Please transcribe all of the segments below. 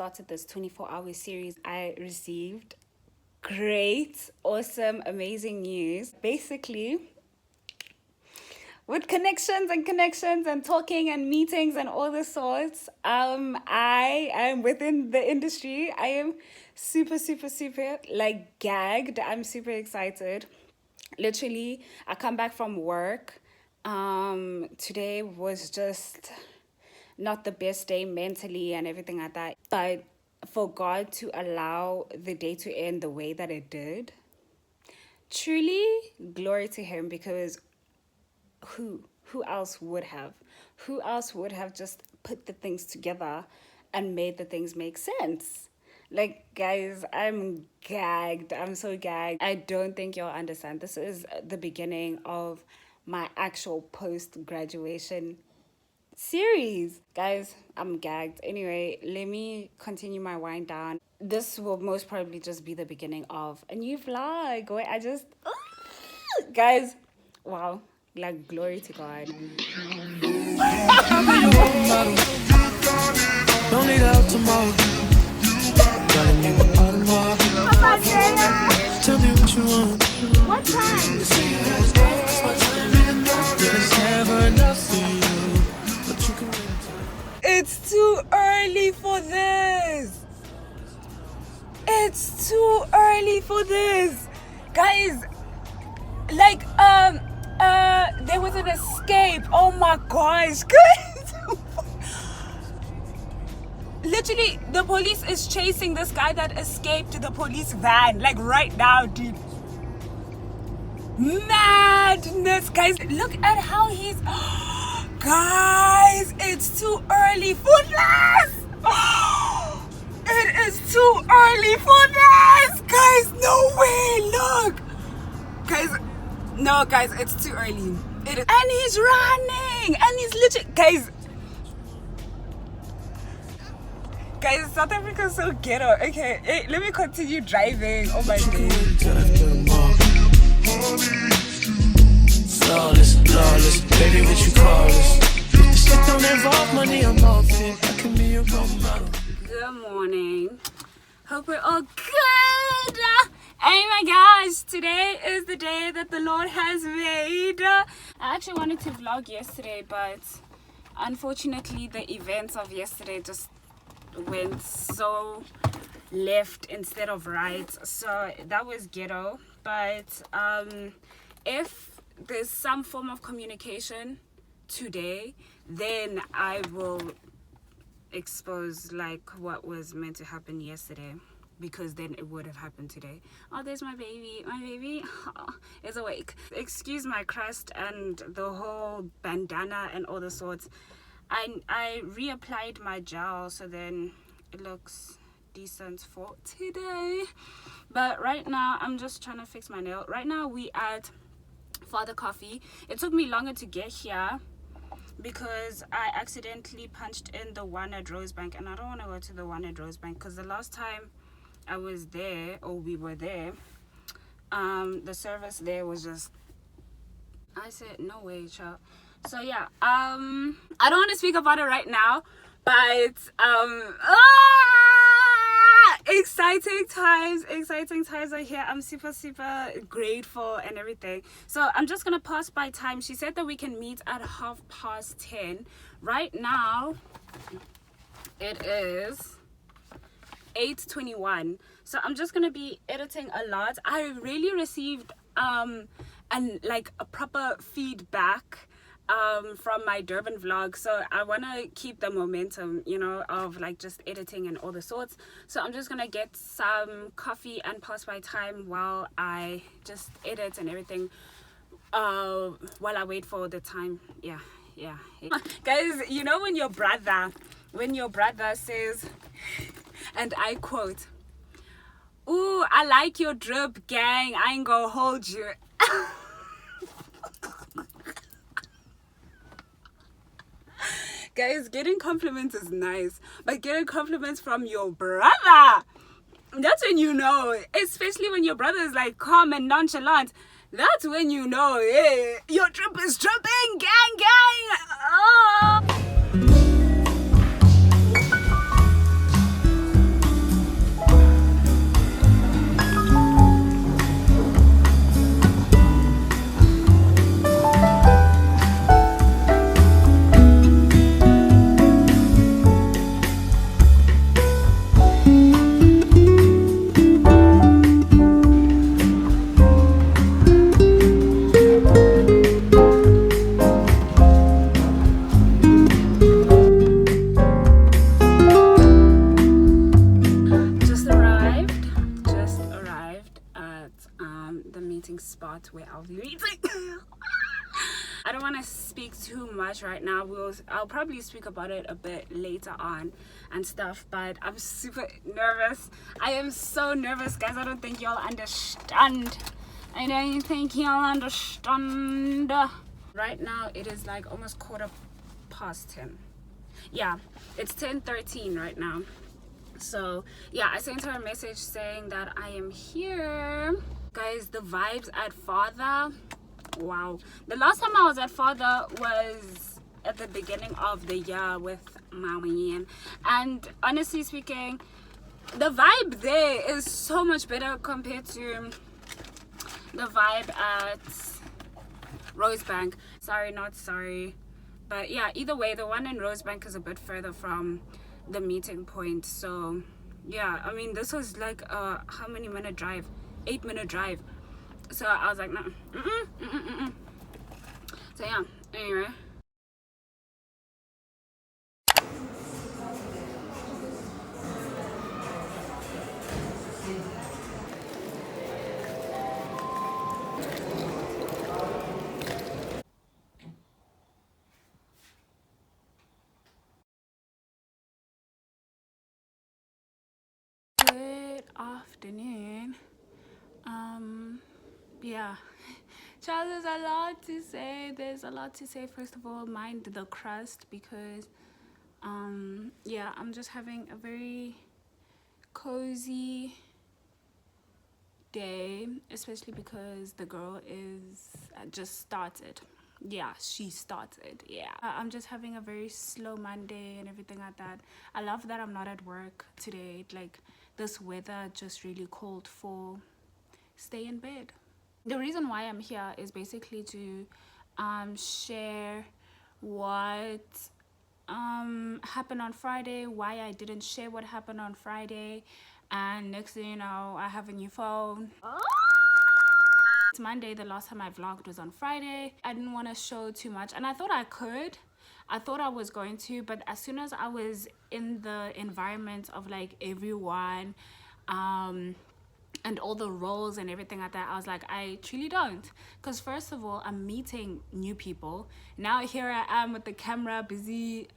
started this 24-hour series, I received great, awesome, amazing news. Basically, with connections and talking and meetings and all the sorts, I am within the industry. I am super like gagged. I'm super excited. Literally, I come back from work. Today was just not the best day mentally and everything like that. But for God to allow the day to end the way that it did, truly glory to him, because who else would have? Who else would have just put the things together and made the things make sense? Like, guys, I'm gagged. I'm so gagged. I don't think y'all understand. This is the beginning of my actual post-graduation series. Guys, I'm gagged. Anyway, let me continue my wind down. This will most probably just be the beginning of a new vlog where I just... guys, wow. Like, glory to God. Don't need out tomorrow. Tell me what you want. What time? There's never enough for you, but you can wait. It's too early for this. It's too early for this. Guys, like, there was an escape. Oh my gosh, guys. Literally, the police is chasing this guy that escaped the police van, like right now, dude. Madness, guys. Look at how he's... guys, it's too early for this. It is too early for this. Guys, no way. Look. Guys, no, guys, it's too early. It is. And he's running. And he's literally... Guys, South Africa is so ghetto. Okay, hey, let me continue driving. Oh my God. Flawless, baby, what you call this? This shit don't involve money, I'm off it. I can be your role model. Good morning. Hope we're all good. Oh my gosh, today is the day that the Lord has made. I actually wanted to vlog yesterday, but unfortunately the events of yesterday just went so left instead of right, so that was ghetto. But if there's some form of communication today, then I will expose like what was meant to happen yesterday, because then it would have happened today. Oh, there's my baby is awake. Excuse my crust and the whole bandana and all the sorts. I reapplied my gel, so then it looks decent for today. But right now, I'm just trying to fix my nail. Right now, we at Father Coffee. It took me longer to get here because I accidentally punched in the one at Rosebank, and I don't want to go to the one at Rosebank because the last time I was there, or we were there, the service there was just... I said, no way, child. So yeah, I don't want to speak about it right now, but exciting times are here. I'm super grateful and everything. So I'm just gonna pass by time. She said that we can meet at 10:30. Right now it is 8:21, so I'm just gonna be editing a lot. I really received a proper feedback from my Durban vlog, so I want to keep the momentum, you know, of like just editing and all the sorts. So I'm just gonna get some coffee and pass by time while I just edit and everything, while I wait for the time. Yeah. Guys, you know when your brother says, and I quote, "Ooh, I like your drip, gang, I ain't gonna hold you." Guys, getting compliments is nice, but getting compliments from your brother, that's when you know, especially when your brother is like calm and nonchalant, that's when you know, hey, your drip is dripping, gang. Oh. not where I'll be meeting. I don't want to speak too much right now. I'll probably speak about it a bit later on and stuff, but I'm super nervous. I am so nervous, guys. I don't think y'all understand. I don't think y'all understand. Right now it is like almost 10:15. Yeah, it's 10:13 right now. So yeah, I sent her a message saying that I am here. Guys, the vibes at Father, wow. The last time I was at Father was at the beginning of the year with Mami, and honestly speaking, the vibe there is so much better compared to the vibe at Rosebank. Sorry, not sorry, but yeah, either way, the one in Rosebank is a bit further from the meeting point. So yeah, I mean, this was like a how many minute drive? 8-minute drive. So I was like, no. So yeah, anyway. Good afternoon. Yeah, Charles, there's a lot to say. There's a lot to say. First of all, mind the crust, because yeah, I'm just having a very cozy day, especially because the girl is just started. Yeah, she started. Yeah, I'm just having a very slow Monday and everything like that. I love that I'm not at work today. Like, this weather just really called for stay in bed. The reason why I'm here is basically to share what happened on Friday, why I didn't share what happened on Friday, and next thing you know, I have a new phone. It's Monday. The last time I vlogged was on Friday. I didn't want to show too much, and I thought I could. I thought I was going to, but as soon as I was in the environment of like everyone, and all the roles and everything like that, I was like, I truly don't. Because first of all, I'm meeting new people. Now here I am with the camera busy.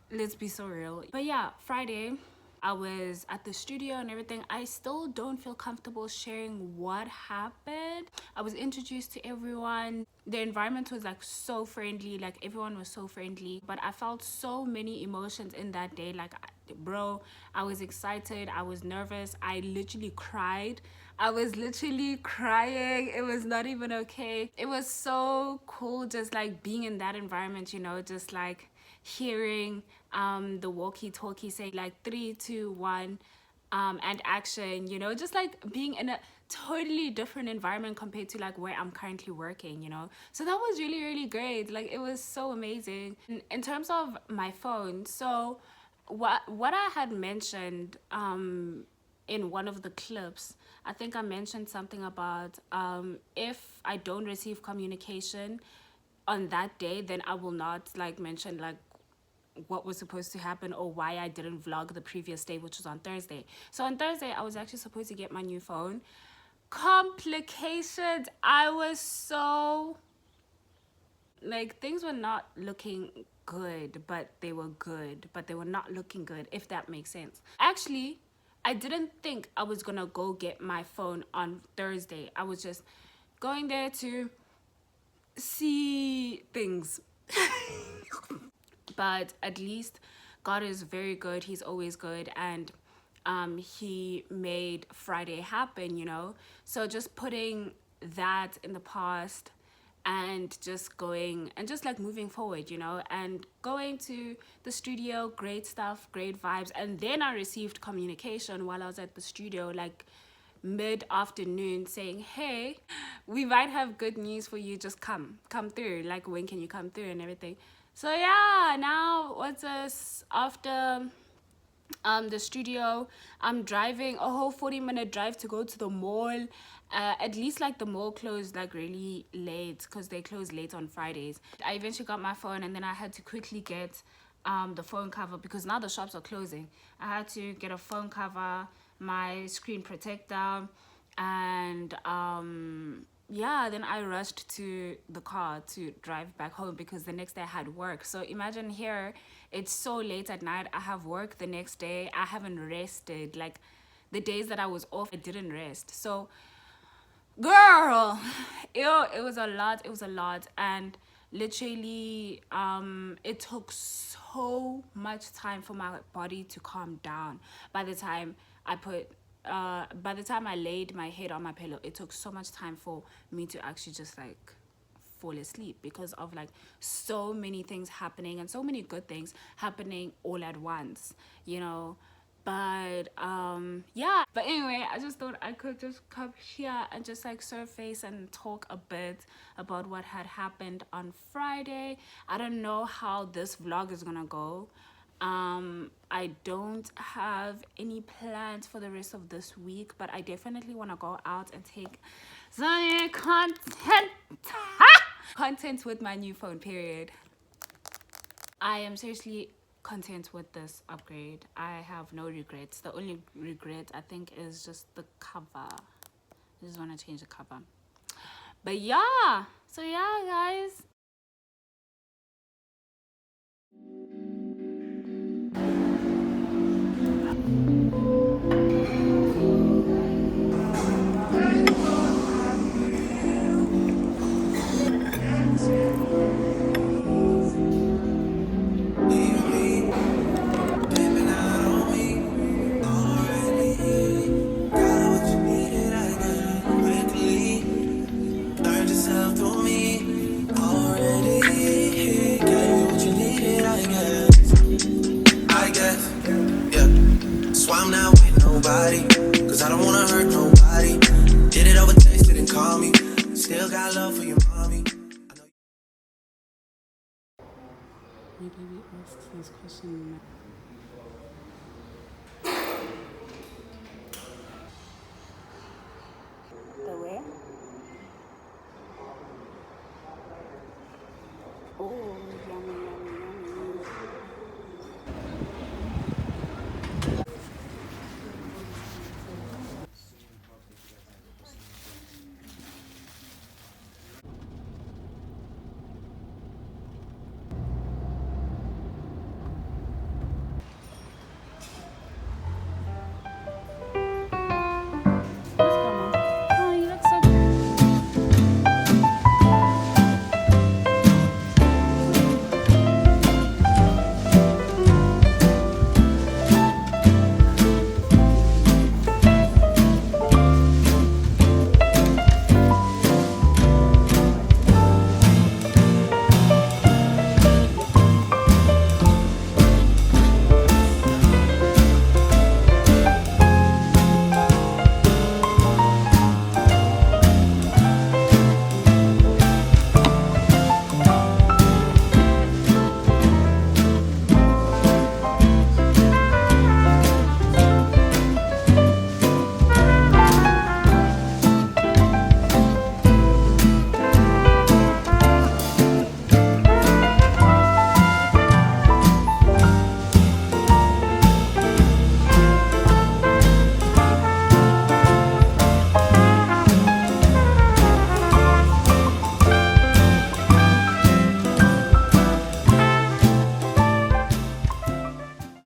Let's be so real. But yeah, Friday, I was at the studio and everything. I still don't feel comfortable sharing what happened. I was introduced to everyone. The environment was like so friendly, like everyone was so friendly, but I felt so many emotions in that day. Like, bro, I was excited, I was nervous, I literally cried. I was literally crying. It was not even okay. It was so cool just like being in that environment, you know, just like hearing the walkie-talkie say like 3, 2, 1 and action, you know, just like being in a totally different environment compared to like where I'm currently working, you know. So that was really, really great. Like, it was so amazing. In terms of my phone, so what I had mentioned in one of the clips, I think I mentioned something about if I don't receive communication on that day, then I will not like mention like what was supposed to happen or why I didn't vlog the previous day, which was on Thursday. So on Thursday, I was actually supposed to get my new phone. Complications. I was so like, things were not looking good, but they were good, but they were not looking good, if that makes sense. Actually, I didn't think I was gonna go get my phone on Thursday. I was just going there to see things. But at least God is very good. He's always good, and he made Friday happen, you know. So just putting that in the past and just going and just like moving forward, you know, and going to the studio, great stuff, great vibes. And then I received communication while I was at the studio, like mid-afternoon, saying, hey, we might have good news for you, just come through, like when can you come through and everything. So yeah, now what's this, after the studio, I'm driving a whole 40-minute drive to go to the mall. At least like the mall closed like really late, because they close late on Fridays. I eventually got my phone, and then I had to quickly get the phone cover, because now the shops are closing. I had to get a phone cover, my screen protector, and yeah, then I rushed to the car to drive back home because the next day I had work. So imagine here, it's so late at night. I have work the next day. I haven't rested. Like the days that I was off, I didn't rest. So, girl, it was a lot. It was a lot. And literally, it took so much time for my body to calm down. By the time by the time I laid my head on my pillow, it took so much time for me to actually just like fall asleep because of like so many things happening and so many good things happening all at once, you know. But yeah, but anyway, I just thought I could just come here and just like surface and talk a bit about what had happened on Friday. I don't know how this vlog is gonna go. I don't have any plans for the rest of this week, but I definitely want to go out and take some content content with my new phone, period. I am seriously content with this upgrade. I have no regrets. The only regret I think is just the cover. I just want to change the cover. But yeah, so yeah, guys. I'm not with nobody, cause I don't wanna hurt nobody. Did it over text, didn't call me. Still got love for your mommy. Maybe we asked this question.